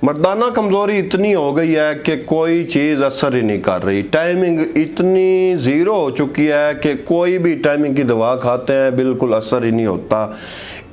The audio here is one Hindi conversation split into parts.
मर्दाना कमज़ोरी इतनी हो गई है कि कोई चीज़ असर ही नहीं कर रही। टाइमिंग इतनी ज़ीरो हो चुकी है कि कोई भी टाइमिंग की दवा खाते हैं बिल्कुल असर ही नहीं होता।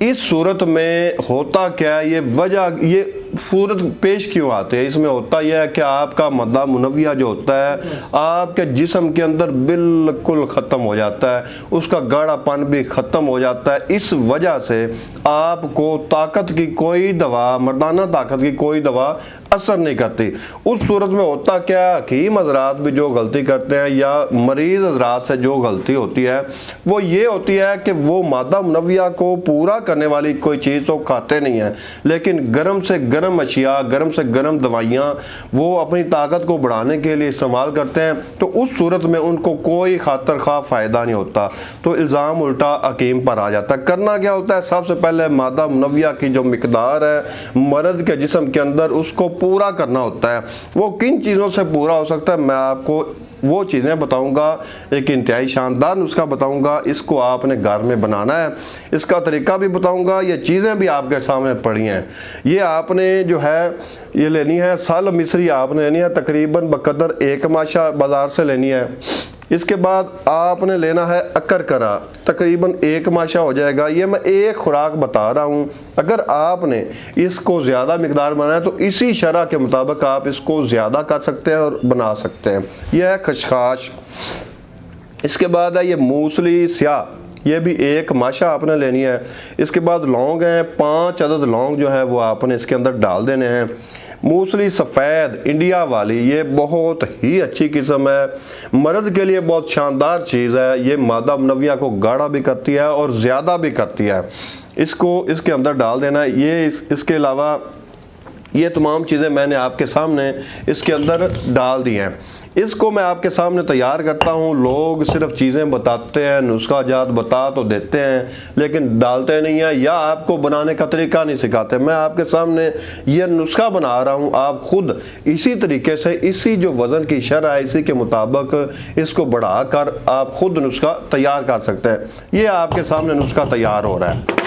इस सूरत में होता क्या है, ये वजह, ये सूरत पेश क्यों आते हैं? इसमें होता यह है कि आपका मद्दा मुनव्विया जो होता है आपके जिस्म के अंदर बिल्कुल ख़त्म हो जाता है, उसका गाढ़ापन भी ख़त्म हो जाता है। इस वजह से आपको ताकत की कोई दवा, मर्दाना ताकत की कोई दवा असर नहीं करती। उस सूरत में होता क्या है, हकीम हजरात भी जो गलती करते हैं या मरीज़ हजरात से जो गलती होती है वो ये होती है कि वो मादा मुनव्विया को पूरा करने वाली कोई चीज़ तो खाते नहीं है, लेकिन गर्म से गर्म अशिया, गर्म से गर्म दवाइयाँ वो अपनी ताकत को बढ़ाने के लिए इस्तेमाल करते हैं। तो उस सूरत में उनको कोई खातर खा फ़ायदा नहीं होता, तो इल्ज़ाम उल्टा हकीम पर आ जाता है। करना क्या होता है, सबसे पहले मादा मुनव्विया की जो मिकदार है मर्द के जिस्म के अंदर उसको पूरा करना होता है। वो किन चीज़ों से पूरा हो सकता है मैं आपको वो चीज़ें बताऊंगा। एक इंतहाई शानदार नुस्खा बताऊंगा, इसको आपने घर में बनाना है, इसका तरीका भी बताऊंगा। ये चीज़ें भी आपके सामने पड़ी हैं। ये आपने जो है ये लेनी है साल मिस्री, आपने लेनी है तकरीबन बकदर 1 माशा बाज़ार से लेनी है। इसके बाद आपने लेना है अकरकरा, तकरीबन 1 माशा हो जाएगा। ये मैं एक खुराक बता रहा हूँ, अगर आपने इसको ज़्यादा मिकदार बनाना है तो इसी शरह के मुताबिक आप इसको ज़्यादा कर सकते हैं और बना सकते हैं। यह है खशखाश। इसके बाद है ये मूसली स्याह, ये भी 1 माशा आपने लेनी है। इसके बाद लौंग हैं, 5 अदद लौंग जो है वो आपने इसके अंदर डाल देने हैं। मूसली सफ़ेद इंडिया वाली, ये बहुत ही अच्छी किस्म है, मर्द के लिए बहुत शानदार चीज़ है। ये मादा मुनव्विया को गाढ़ा भी करती है और ज़्यादा भी करती है। इसको इसके अंदर डाल देना है। ये इसके अलावा ये तमाम चीज़ें मैंने आपके सामने इसके अंदर डाल दी हैं। इसको मैं आपके सामने तैयार करता हूँ। लोग सिर्फ चीज़ें बताते हैं, नुस्खा जात बता तो देते हैं लेकिन डालते नहीं हैं या आपको बनाने का तरीका नहीं सिखाते। मैं आपके सामने यह नुस्खा बना रहा हूँ, आप खुद इसी तरीके से, इसी जो वज़न की शरह है इसी के मुताबिक इसको बढ़ा कर आप खुद नुस्खा तैयार कर सकते हैं। ये आपके सामने नुस्खा तैयार हो रहा है।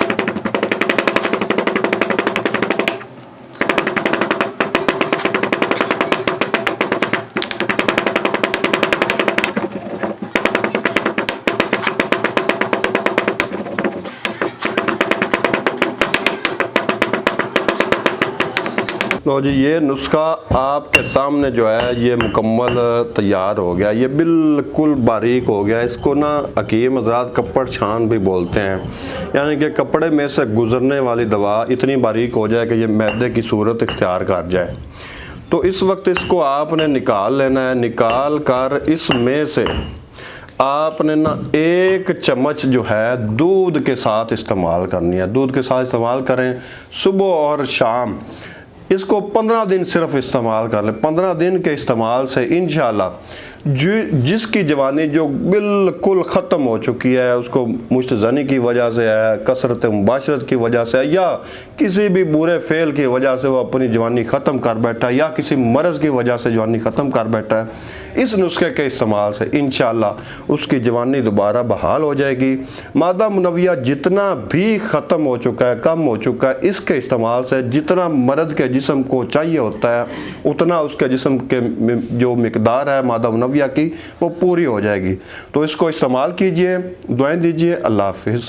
लो जी, ये नुस्खा आपके सामने जो है ये मुकम्मल तैयार हो गया। ये बिल्कुल बारीक हो गया। इसको ना हकीम हज़रात कपड़ छान भी बोलते हैं, यानी कि कपड़े में से गुजरने वाली दवा इतनी बारीक हो जाए कि ये मैदे की सूरत इख्तियार कर जाए। तो इस वक्त इसको आपने निकाल लेना है। निकाल कर इसमें से आपने ना 1 चम्मच जो है दूध के साथ इस्तेमाल करनी है। दूध के साथ इस्तेमाल करें सुबह और शाम। इसको 15 दिन सिर्फ इस्तेमाल कर लें। 15 दिन के इस्तेमाल से इंशाल्लाह जिसकी जवानी जो बिल्कुल ख़त्म हो चुकी है, उसको मुस्तज़नी की वजह से है, कसरत मुबाशरत की वजह से है, या किसी भी बुरे फेल की वजह से वो अपनी जवानी ख़त्म कर बैठा है, या किसी मर्ज़ की वजह से जवानी ख़त्म कर बैठा है, इस नुस्खे के इस्तेमाल से इंशाल्लाह उसकी जवानी दोबारा बहाल हो जाएगी। मादा मुनव्विया जितना भी ख़त्म हो चुका है, कम हो चुका है, इसके इस्तेमाल से जितना मर्द के जिस्म को चाहिए होता है उतना उसके जिस्म के जो मिकदार है मादा मुनव्विया की वो पूरी हो जाएगी। तो इसको इस्तेमाल कीजिए, दुआएं दीजिए। अल्लाह हाफिज़।